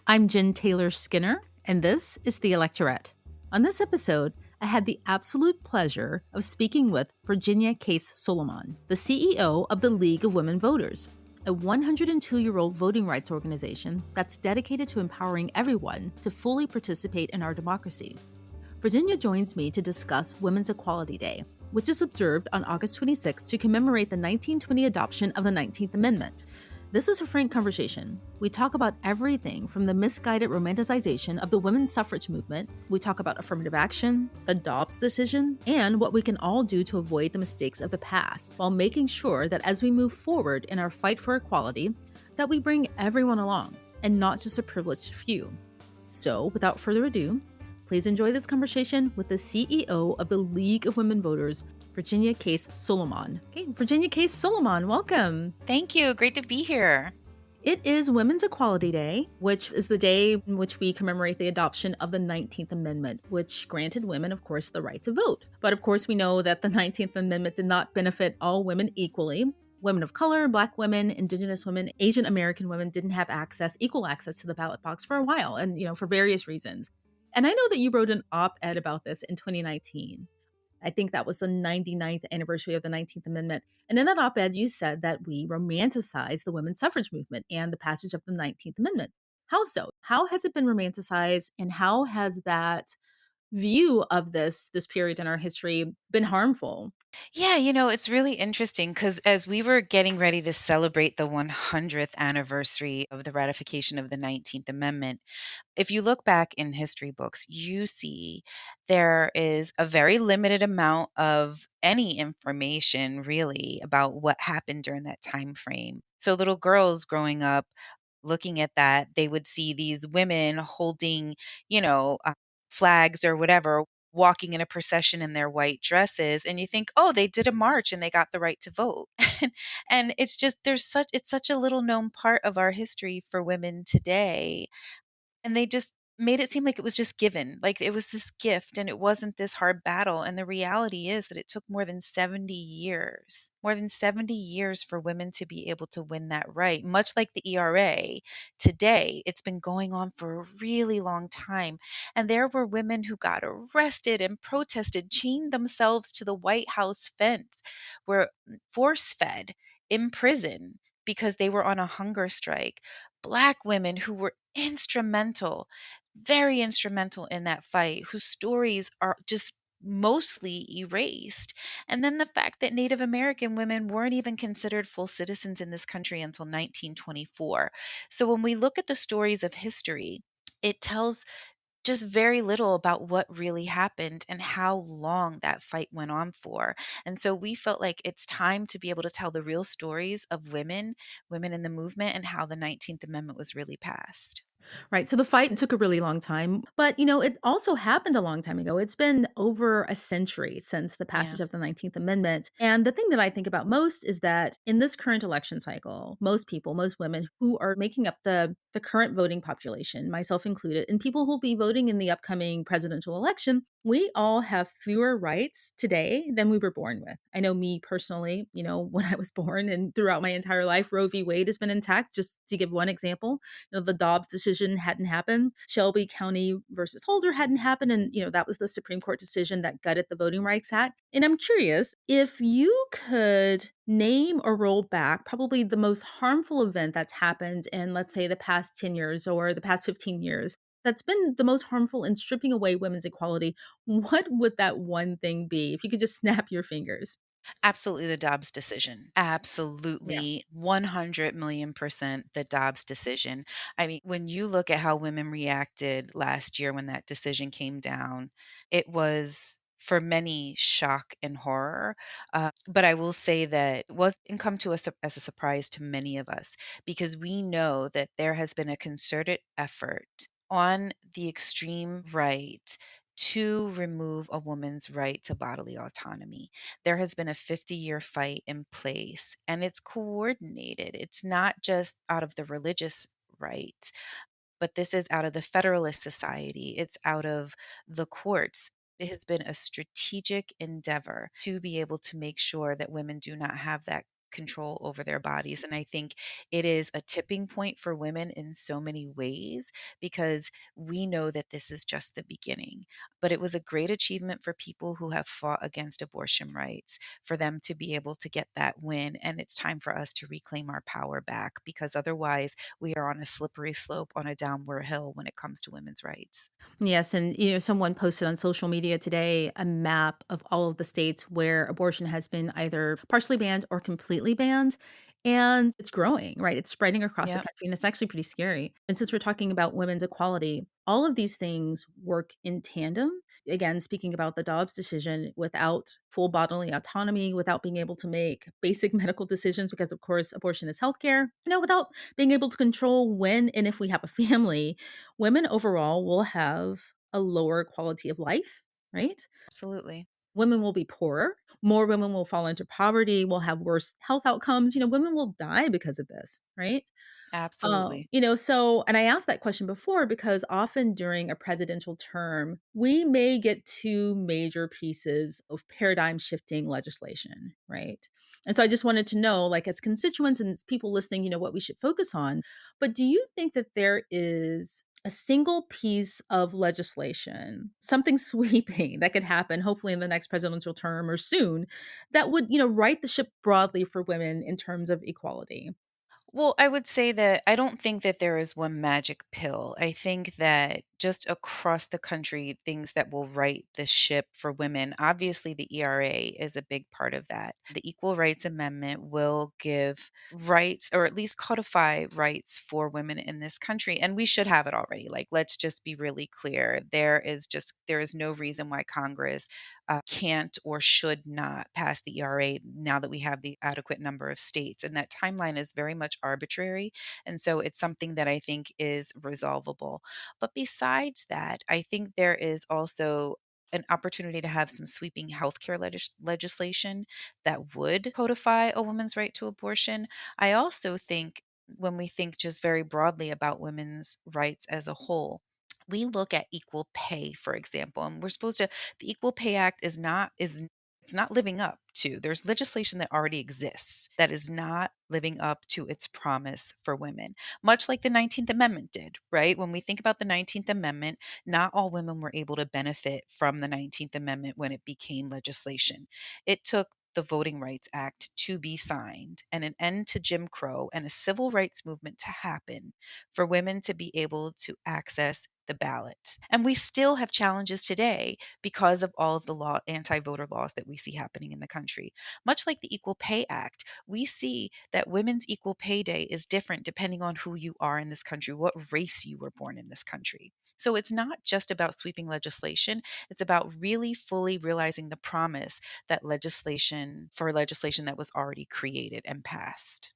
I'm Jen Taylor Skinner, and this is the Electorette. On this episode, I had the absolute pleasure of speaking with Virginia Kase Solomón, the CEO of the League of Women Voters, a 102-year-old voting rights organization that's dedicated to empowering everyone to fully participate in our democracy. Virginia joins me to discuss Women's Equality Day, which is observed on August 26 to commemorate the 1920 adoption of the 19th Amendment. This is a frank conversation. We talk about everything from the misguided romanticization of the women's suffrage movement. We talk about affirmative action, the Dobbs decision, and what we can all do to avoid the mistakes of the past, while making sure that as we move forward in our fight for equality, that we bring everyone along, and not just a privileged few. So, without further ado, please enjoy this conversation with the CEO of the League of Women Voters, Virginia Kase Solomón. Okay, Virginia Kase Solomón, welcome. Thank you. Great to be here. It is Women's Equality Day, which is the day in which we commemorate the adoption of the 19th Amendment, which granted women, of course, the right to vote. But of course, we know that the 19th Amendment did not benefit all women equally. Women of color, Black women, Indigenous women, Asian American women didn't have equal access to the ballot box for a while, and for various reasons. And I know that you wrote an op-ed about this in 2019. I think that was the 99th anniversary of the 19th Amendment. And in that op-ed, you said that we romanticize the women's suffrage movement and the passage of the 19th Amendment. How so? How has it been romanticized, and how has that view of this period in our history been harmful? Yeah, it's really interesting because as we were getting ready to celebrate the 100th anniversary of the ratification of the 19th Amendment, if you look back in history books, you see there is a very limited amount of any information really about what happened during that time frame. So little girls growing up looking at that, they would see these women holding, you know, uh, flags or whatever, walking in a procession in their white dresses, and you think, "Oh, they did a march and they got the right to vote." And it's just it's such a little known part of our history for women today, and they just made it seem like it was just given, like it was this gift and it wasn't this hard battle. And the reality is that it took more than 70 years for women to be able to win that right. Much like the ERA today, it's been going on for a really long time. And there were women who got arrested and protested, chained themselves to the White House fence, were force fed in prison because they were on a hunger strike. Black women who were instrumental, very instrumental in that fight, whose stories are just mostly erased. And then the fact that Native American women weren't even considered full citizens in this country until 1924. So when we look at the stories of history, it tells just very little about what really happened and how long that fight went on for. And so we felt like it's time to be able to tell the real stories of women in the movement, and how the 19th Amendment was really passed. Right. So the fight took a really long time, but it also happened a long time ago. It's been over a century since the Yeah. passage of the 19th Amendment. And the thing that I think about most is that in this current election cycle, most people, most women who are making up the current voting population, myself included, and people who will be voting in the upcoming presidential election, we all have fewer rights today than we were born with. I know me personally, when I was born and throughout my entire life, Roe v. Wade has been intact, just to give one example. The Dobbs decision hadn't happened. Shelby County versus Holder hadn't happened. And, that was the Supreme Court decision that gutted the Voting Rights Act. And I'm curious if you could name or roll back probably the most harmful event that's happened in, let's say, the past 10 years or the past 15 years that's been the most harmful in stripping away women's equality. What would that one thing be if you could just snap your fingers? Absolutely the Dobbs decision. Yeah. Absolutely 100 million% the Dobbs decision. I mean, when you look at how women reacted last year when that decision came down, it was for many shock and horror. But I will say that it wasn't come to us as a surprise to many of us, because we know that there has been a concerted effort on the extreme right to remove a woman's right to bodily autonomy. There has been a 50-year fight in place, and it's coordinated. It's not just out of the religious right, but this is out of the Federalist Society, it's out of the courts. It has been a strategic endeavor to be able to make sure that women do not have that control over their bodies. And I think it is a tipping point for women in so many ways because we know that this is just the beginning. But it was a great achievement for people who have fought against abortion rights, for them to be able to get that win. And it's time for us to reclaim our power back because otherwise we are on a slippery slope, on a downward hill when it comes to women's rights. Yes, and someone posted on social media today a map of all of the states where abortion has been either partially banned or completely banned. And it's growing, right? It's spreading across the Yep, country, and it's actually pretty scary. And since we're talking about women's equality, all of these things work in tandem. Again, speaking about the Dobbs decision, without full bodily autonomy, without being able to make basic medical decisions, because of course abortion is healthcare, without being able to control when and if we have a family, women overall will have a lower quality of life, right? absolutely. Women will be poorer. More women will fall into poverty, will have worse health outcomes. Women will die because of this, right? Absolutely. And I asked that question before because often during a presidential term, we may get two major pieces of paradigm shifting legislation, right? And so I just wanted to know, like, as constituents and as people listening, what we should focus on. But do you think that there is a single piece of legislation, something sweeping that could happen, hopefully in the next presidential term or soon, that would, right the ship broadly for women in terms of equality? Well, I would say that I don't think that there is one magic pill. I think that just across the country, things that will right the ship for women, obviously the ERA is a big part of that. The Equal Rights Amendment will give rights or at least codify rights for women in this country. And we should have it already. Like, let's just be really clear. There is no reason why Congress can't or should not pass the ERA now that we have the adequate number of states. And that timeline is very much arbitrary. And so it's something that I think is resolvable. But besides that, I think there is also an opportunity to have some sweeping healthcare legislation that would codify a woman's right to abortion. I also think when we think just very broadly about women's rights as a whole, we look at equal pay, for example, and we're supposed to the Equal Pay Act is it's not living up to. There's legislation that already exists that is not living up to its promise for women, much like the 19th Amendment did, right? When we think about the 19th Amendment, not all women were able to benefit from the 19th Amendment when it became legislation. It took the Voting Rights Act to be signed and an end to Jim Crow and a civil rights movement to happen for women to be able to access the ballot. And we still have challenges today because of all of the anti-voter laws that we see happening in the country. Much like the Equal Pay Act, we see that women's equal pay day is different depending on who you are in this country, what race you were born in this country. So it's not just about sweeping legislation, it's about really fully realizing the promise that legislation that was already created and passed.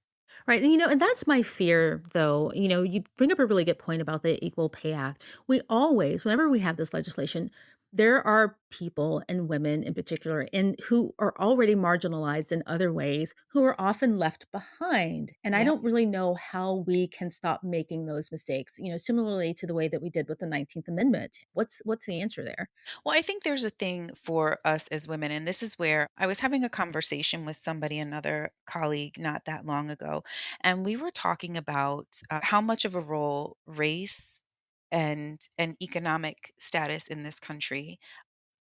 Right. And that's my fear, though. You bring up a really good point about the Equal Pay Act. We always, whenever we have this legislation, there are people and women in particular and who are already marginalized in other ways who are often left behind. And I Yep. don't really know how we can stop making those mistakes, similarly to the way that we did with the 19th Amendment. What's the answer there? Well, I think there's a thing for us as women, and this is where I was having a conversation with somebody, another colleague, not that long ago, and we were talking about how much of a role race and economic status in this country,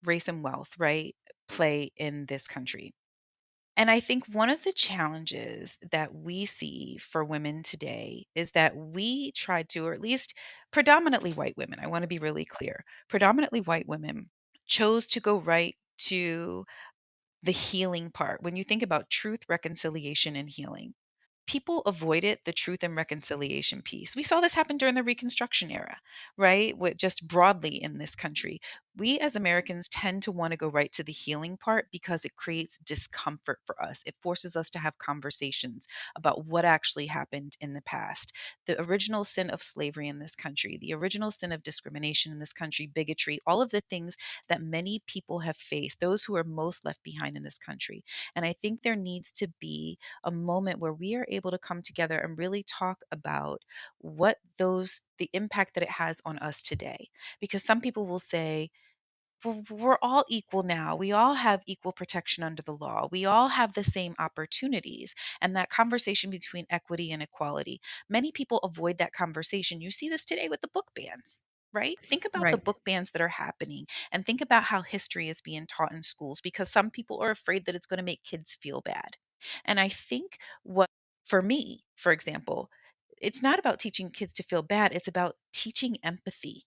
race and wealth, right, play in this country. And I think one of the challenges that we see for women today is that we tried to, or at least predominantly white women, I want to be really clear, predominantly white women chose to go right to the healing part. When you think about truth, reconciliation, and healing, people avoided the truth and reconciliation piece. We saw this happen during the Reconstruction era, right? With just broadly in this country. We as Americans tend to want to go right to the healing part because it creates discomfort for us. It forces us to have conversations about what actually happened in the past. The original sin of slavery in this country, the original sin of discrimination in this country, bigotry, all of the things that many people have faced, those who are most left behind in this country. And I think there needs to be a moment where we are able to come together and really talk about the impact that it has on us today. Because some people will say, we're all equal now. We all have equal protection under the law. We all have the same opportunities. And that conversation between equity and equality, many people avoid that conversation. You see this today with the book bans. Right? Think about the Right. book bans that are happening and think about how history is being taught in schools because some people are afraid that it's going to make kids feel bad. And I think what, for me, for example, it's not about teaching kids to feel bad, it's about teaching empathy.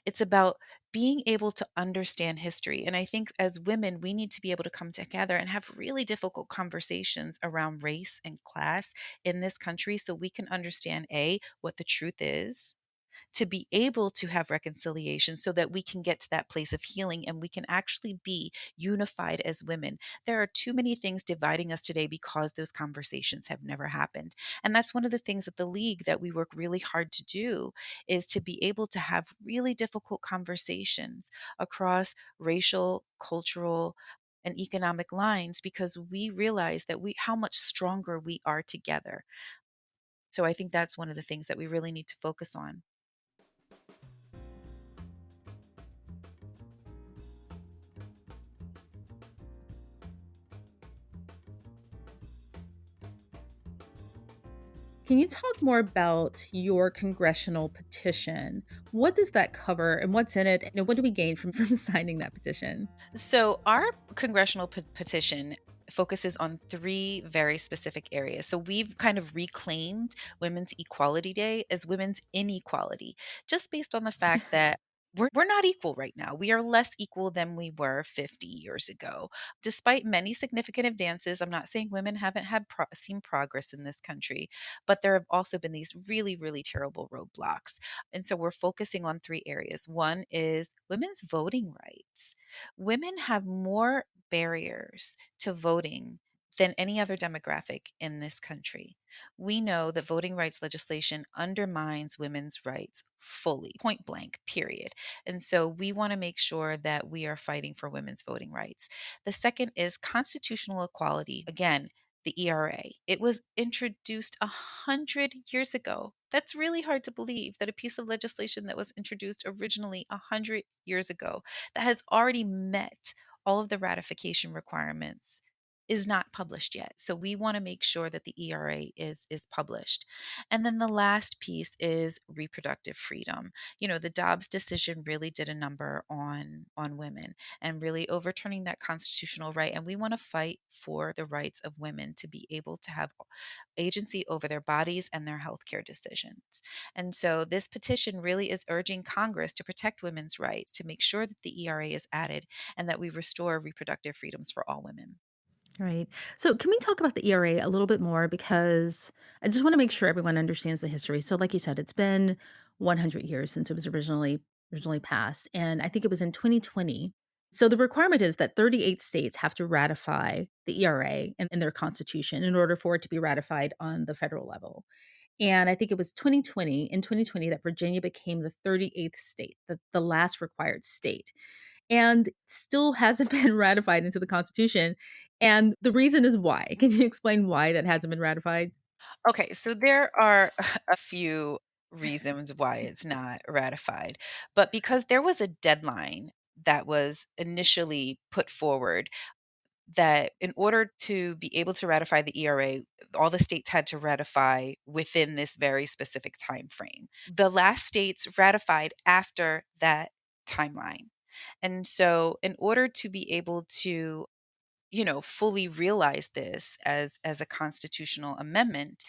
It's about being able to understand history. And I think as women, we need to be able to come together and have really difficult conversations around race and class in this country so we can understand A, what the truth is, to be able to have reconciliation so that we can get to that place of healing and we can actually be unified as women. There are too many things dividing us today because those conversations have never happened. And that's one of the things at the league that we work really hard to do is to be able to have really difficult conversations across racial, cultural, and economic lines because we realize that we how much stronger we are together. So I think that's one of the things that we really need to focus on. Can you talk more about your congressional petition? What does that cover and what's in it? And what do we gain from, from signing that petition? So, our congressional petition focuses on three very specific areas. So, we've kind of reclaimed Women's Equality Day as Women's Inequality, just based on the fact that we're not equal right now. We are less equal than we were 50 years ago. Despite many significant advances, I'm not saying women haven't had seen progress in this country, but there have also been these really, really terrible roadblocks. And so we're focusing on three areas. One is women's voting rights. Women have more barriers to voting than any other demographic in this country. We know that voting rights legislation undermines women's rights fully, point blank, period. And so we want to make sure that we are fighting for women's voting rights. The second is constitutional equality. Again, the ERA. It was introduced 100 years ago. That's really hard to believe that a piece of legislation that was introduced originally 100 years ago that has already met all of the ratification requirements is not published yet. So we want to make sure that the ERA is published. And then the last piece is reproductive freedom. You know, the Dobbs decision really did a number on women and really overturning that constitutional right. And we want to fight for the rights of women to be able to have agency over their bodies and their healthcare decisions. And so this petition really is urging Congress to protect women's rights, to make sure that the ERA is added and that we restore reproductive freedoms for all women. Right. So, can we talk about the ERA a little bit more? Because I just want to make sure everyone understands the history. So, like you said, it's been 100 years since it was originally passed, and I think it was in 2020. So, the requirement is that 38 states have to ratify the ERA in their constitution in order for it to be ratified on the federal level. And I think it was 2020 that Virginia became the 38th state, the last required state, and still hasn't been ratified into the Constitution. And the reason is why. Can you explain why that hasn't been ratified? Okay, so there are a few reasons why it's not ratified, but because there was a deadline that was initially put forward that in order to be able to ratify the ERA, all the states had to ratify within this very specific time frame. The last states ratified after that timeline. And so in order to be able to fully realize this as a constitutional amendment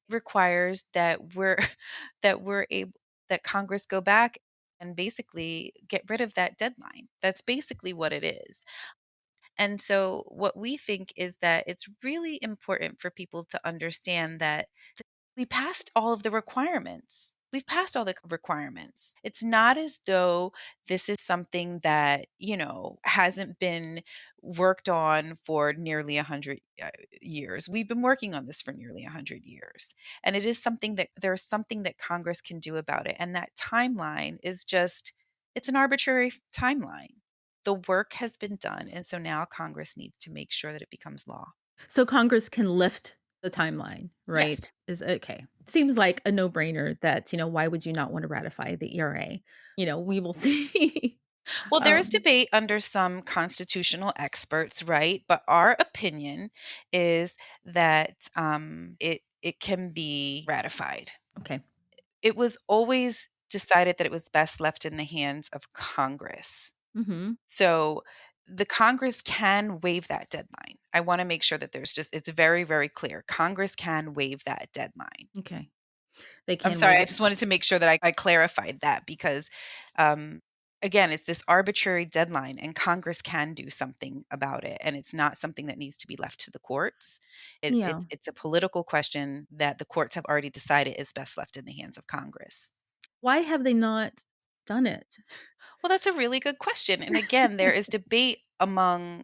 requires that we're that we're able that Congress go back and basically get rid of that deadline. That's basically what it is. And so, what we think is that it's really important for people to understand that we passed all of the requirements. We've passed all the requirements. It's not as though this is something that, hasn't been worked on for nearly 100 years. We've been working on this for nearly 100 years. And it is something that there's something that Congress can do about it. And that timeline is just, it's an arbitrary timeline. The work has been done. And so now Congress needs to make sure that it becomes law. So Congress can lift the timeline, right? Yes. Is okay. Seems like a no-brainer that, why would you not want to ratify the ERA? We will see. Well, there is Um, debate under some constitutional experts, right? But our opinion is that it can be ratified. okay. It was always decided that it was best left in the hands of Congress. Hmm. So the Congress can waive that deadline. I want to make sure that it's very, very clear. Congress can waive that deadline. Okay. They I'm can sorry, waive I it. just wanted to make sure that I clarified that because, um, again, it's this arbitrary deadline and Congress can do something about it. And it's not something that needs to be left to the courts. Yeah. It's a political question that the courts have already decided is best left in the hands of Congress. Why have they not done it? Well, that's a really good question. And again, there is debate among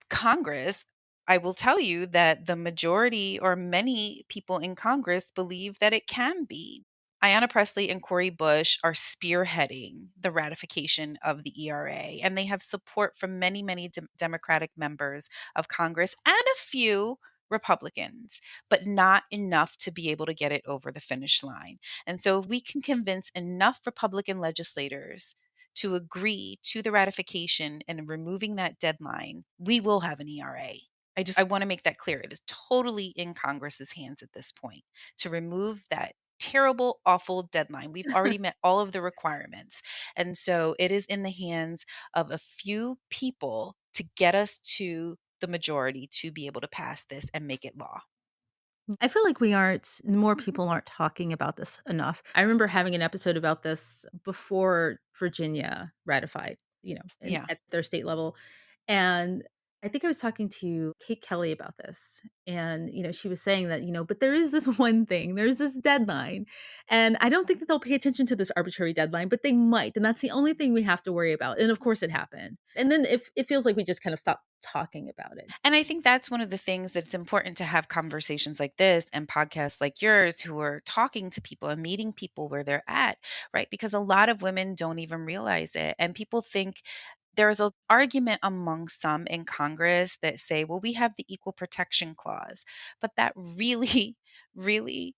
Congress. I will tell you that the majority or many people in Congress believe that it can be. Ayanna Pressley and Cori Bush are spearheading the ratification of the ERA, and they have support from many, many Democratic members of Congress and a few Republicans, but not enough to be able to get it over the finish line. And so, if we can convince enough Republican legislators to agree to the ratification and removing that deadline, we will have an ERA. I want to make that clear. It is totally in Congress's hands at this point to remove that terrible, awful deadline. We've already met all of the requirements. And so it is in the hands of a few people to get us to the majority to be able to pass this and make it law. I feel like more people aren't talking about this enough. I remember having an episode about this before Virginia ratified, Yeah. at their state level. And I think I was talking to Kate Kelly about this. And, she was saying that, but there is this one thing, there's this deadline. And I don't think that they'll pay attention to this arbitrary deadline, but they might. And that's the only thing we have to worry about. And of course it happened. And then if it feels like we just kind of stopped talking about it. And I think that's one of the things that it's important to have conversations like this and podcasts like yours who are talking to people and meeting people where they're at, right? Because a lot of women don't even realize it. And people think there's an argument among some in Congress that say, well, we have the Equal Protection Clause. But that really, really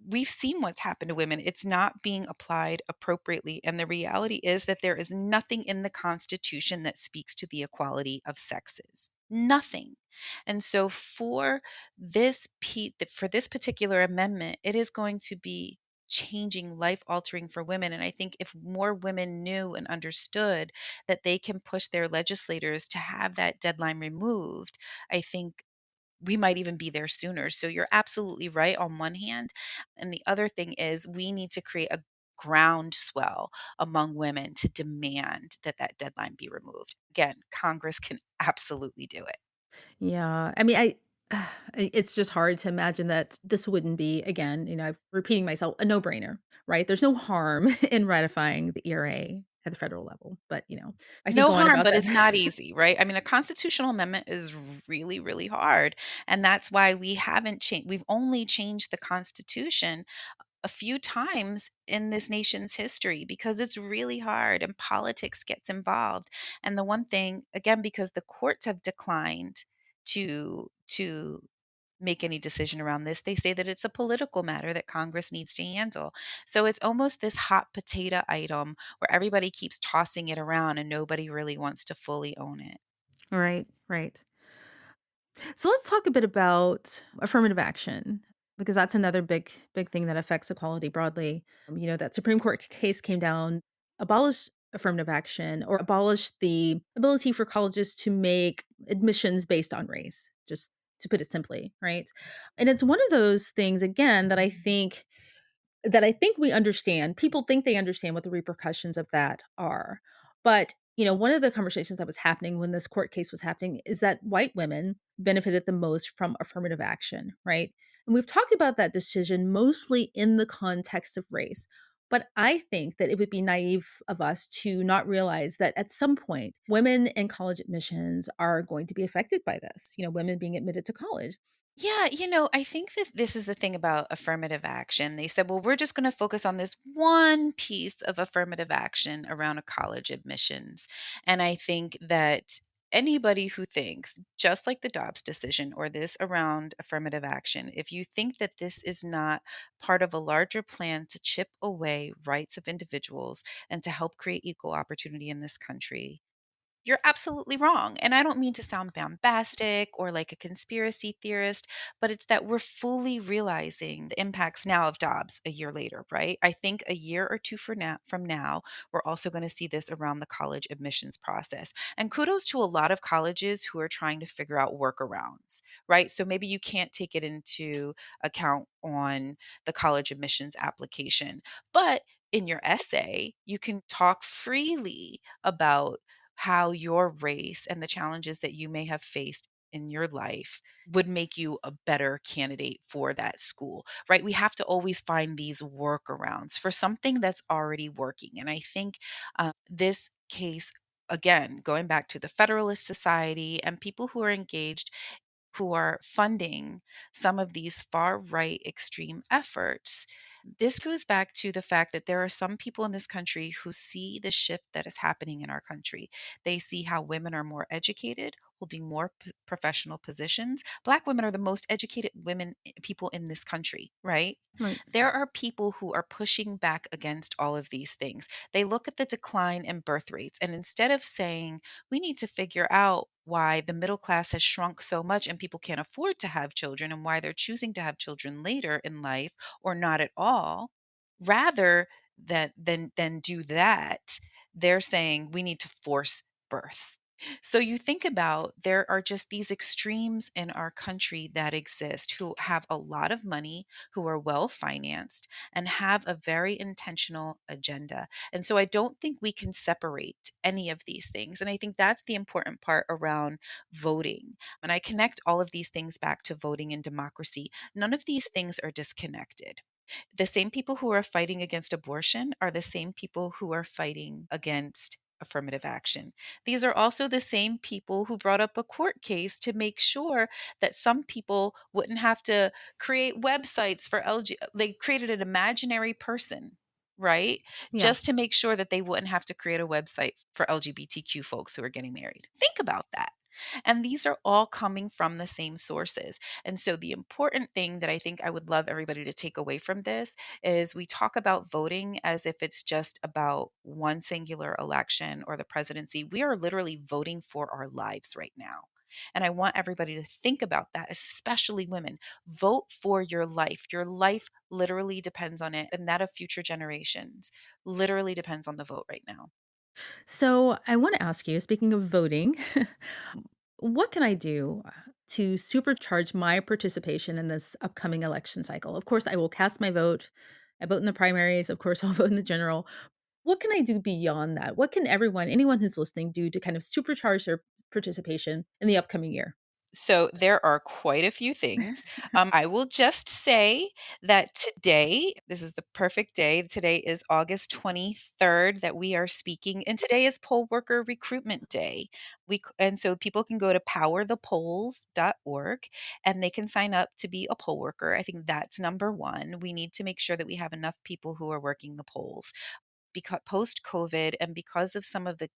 we've seen what's happened to women. It's not being applied appropriately. And the reality is that there is nothing in the Constitution that speaks to the equality of sexes. Nothing. And so for this particular amendment, it is going to be changing, life altering for women. And I think if more women knew and understood that they can push their legislators to have that deadline removed, I think we might even be there sooner. So you're absolutely right on one hand. And the other thing is we need to create a groundswell among women to demand that that deadline be removed. Again, Congress can absolutely do it. Yeah. I mean, it's just hard to imagine that this wouldn't be, again, I'm repeating myself, a no-brainer, right? There's no harm in ratifying the ERA at the federal level, but, I could No go on harm, about but that. it's not easy, right? I mean, a constitutional amendment is really, really hard. And that's why we haven't changed. We've only changed the Constitution a few times in this nation's history because it's really hard and politics gets involved. And the one thing, again, because the courts have declined to make any decision around this, they say that it's a political matter that Congress needs to handle. So it's almost this hot potato item where everybody keeps tossing it around and nobody really wants to fully own it. Right, right. So let's talk a bit about affirmative action because that's another big thing that affects equality broadly. That Supreme Court case came down, abolished affirmative action or abolished the ability for colleges to make admissions based on race, just to put it simply, right? And it's one of those things again that I think we understand. People think they understand what the repercussions of that are. But, one of the conversations that was happening when this court case was happening is that white women benefited the most from affirmative action, right? And we've talked about that decision mostly in the context of race. But I think that it would be naive of us to not realize that at some point, women in college admissions are going to be affected by this, women being admitted to college. Yeah, I think that this is the thing about affirmative action. They said, well, we're just going to focus on this one piece of affirmative action around a college admissions. And I think that anybody who thinks, just like the Dobbs decision or this around affirmative action, if you think that this is not part of a larger plan to chip away rights of individuals and to help create equal opportunity in this country, you're absolutely wrong. And I don't mean to sound bombastic or like a conspiracy theorist, but it's that we're fully realizing the impacts now of Dobbs a year later, right? I think a year or two from now, we're also going to see this around the college admissions process. And kudos to a lot of colleges who are trying to figure out workarounds, right? So maybe you can't take it into account on the college admissions application, but in your essay, you can talk freely about how your race and the challenges that you may have faced in your life would make you a better candidate for that school, right? We have to always find these workarounds for something that's already working. And I think this case, again, going back to the Federalist Society and people who are engaged, who are funding some of these far right extreme efforts. This goes back to the fact that there are some people in this country who see the shift that is happening in our country. They see how women are more educated, holding more professional positions. Black women are the most educated people in this country, right? Right. There are people who are pushing back against all of these things. They look at the decline in birth rates, and instead of saying, we need to figure out why the middle class has shrunk so much and people can't afford to have children and why they're choosing to have children later in life or not at all, rather than do that, they're saying we need to force birth. So you think about, there are just these extremes in our country that exist, who have a lot of money, who are well financed, and have a very intentional agenda. And so I don't think we can separate any of these things. And I think that's the important part around voting. And I connect all of these things back to voting and democracy. None of these things are disconnected. The same people who are fighting against abortion are the same people who are fighting against affirmative action. These are also the same people who brought up a court case to make sure that some people wouldn't have to create websites for LG. They created an imaginary person, right? Yeah. Just to make sure that they wouldn't have to create a website for LGBTQ folks who are getting married. Think about that. And these are all coming from the same sources. And so, the important thing that I think I would love everybody to take away from this is, we talk about voting as if it's just about one singular election or the presidency. We are literally voting for our lives right now. And I want everybody to think about that, especially women. Vote for your life. Your life literally depends on it, and that of future generations literally depends on the vote right now. So I want to ask you, speaking of voting, what can I do to supercharge my participation in this upcoming election cycle? Of course, I will cast my vote. I vote in the primaries. Of course, I'll vote in the general. What can I do beyond that? What can anyone who's listening, do to kind of supercharge their participation in the upcoming year? So there are quite a few things. I will just say that today, this is the perfect day. Today is August 23rd that we are speaking, and today is Poll Worker Recruitment Day. And so people can go to powerthepolls.org and they can sign up to be a poll worker. I think that's number one. We need to make sure that we have enough people who are working the polls, because post COVID, and because of some of the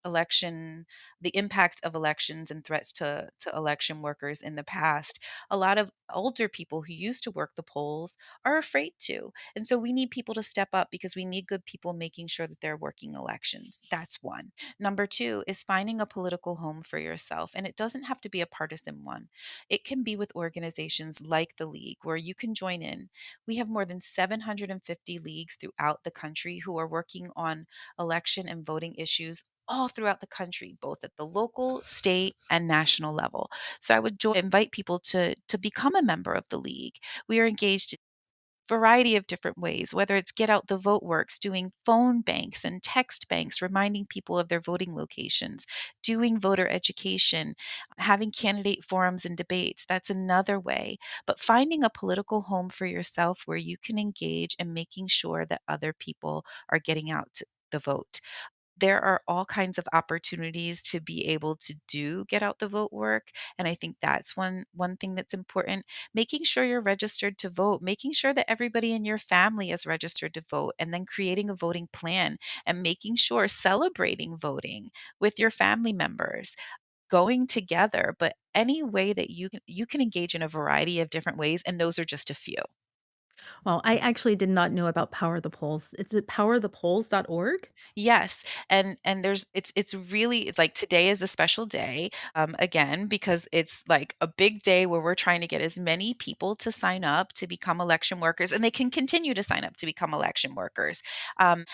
impact of elections and threats to election workers in the past, a lot of older people who used to work the polls are afraid to. And so we need people to step up, because we need good people making sure that they're working elections. That's one. Number two is finding a political home for yourself. And it doesn't have to be a partisan one. It can be with organizations like the League, where you can join in. We have more than 750 leagues throughout the country who are working on election and voting issues all throughout the country, both at the local, state, and national level. So I would invite people to become a member of the league. We are engaged variety of different ways, whether it's Get Out the Vote Works, doing phone banks and text banks, reminding people of their voting locations, doing voter education, having candidate forums and debates. That's another way. But finding a political home for yourself where you can engage and making sure that other people are getting out to the vote. There are all kinds of opportunities to be able to do get out the vote work, and I think that's one thing that's important. Making sure you're registered to vote, making sure that everybody in your family is registered to vote, and then creating a voting plan, and making sure celebrating voting with your family members. going together, but any way that you can engage in a variety of different ways, and those are just a few. Well, I actually did not know about Power the Polls. It's at powerthepolls.org? Yes, and there's it's really like today is a special day, again, because it's like a big day where we're trying to get as many people to sign up to become election workers, and they can continue to sign up to become election workers. Um,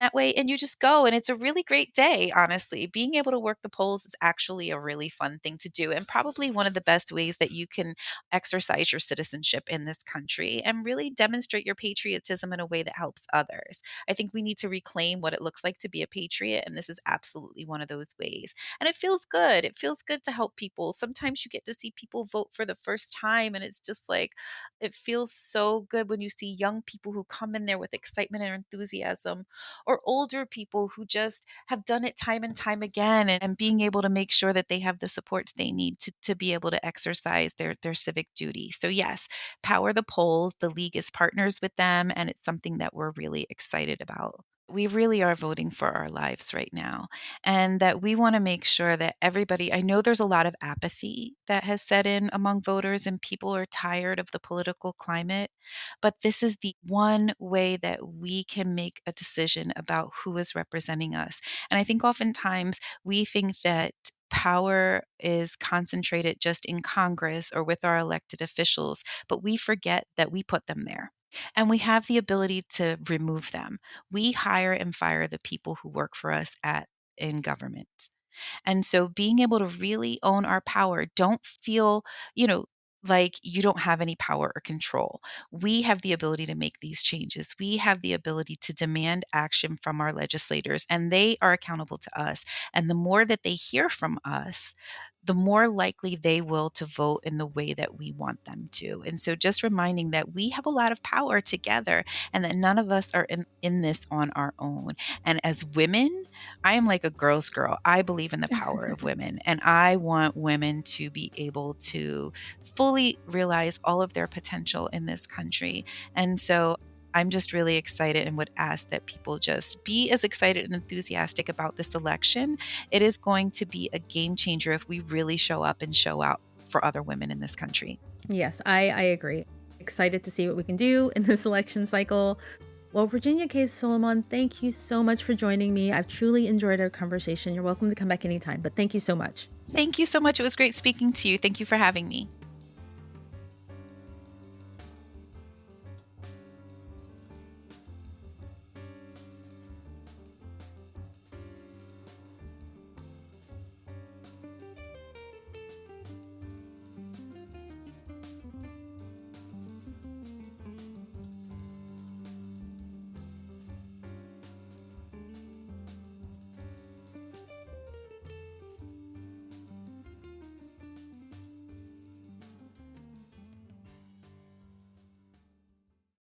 that way, and you just go, and it's a really great day, honestly. Being able to work the polls is actually a really fun thing to do, and probably one of the best ways that you can exercise your citizenship in this country and really demonstrate your patriotism in a way that helps others. I think we need to reclaim what it looks like to be a patriot, and this is absolutely one of those ways. And it feels good. It feels good to help people. Sometimes you get to see people vote for the first time, and it's just like, it feels so good when you see young people who come in there with excitement and enthusiasm, or older people who just have done it time and time again, and being able to make sure that they have the supports they need to be able to exercise their civic duty. So, yes, Power the Polls. The league is partners with them, and it's something that we're really excited about. We really are voting for our lives right now, and that we want to make sure that everybody, I know there's a lot of apathy that has set in among voters, and people are tired of the political climate, but this is the one way that we can make a decision about who is representing us. And I think oftentimes we think that power is concentrated just in Congress or with our elected officials, but we forget that we put them there. And we have the ability to remove them. We hire and fire the people who work for us at in government. And so being able to really own our power, don't feel, you know, like you don't have any power or control. We have the ability to make these changes. We have the ability to demand action from our legislators, and they are accountable to us. And the more that they hear from us, the more likely they will to vote in the way that we want them to. And so just reminding that we have a lot of power together, and that none of us are in this on our own. And as women, I am like a girl's girl. I believe in the power of women, and I want women to be able to fully realize all of their potential in this country. And so I'm just really excited and would ask that people just be as excited and enthusiastic about this election. It is going to be a game changer if we really show up and show out for other women in this country. Yes, I agree. Excited to see what we can do in this election cycle. Well, Virginia Kase Solomon, thank you so much for joining me. I've truly enjoyed our conversation. You're welcome to come back anytime, but thank you so much. Thank you so much. It was great speaking to you. Thank you for having me.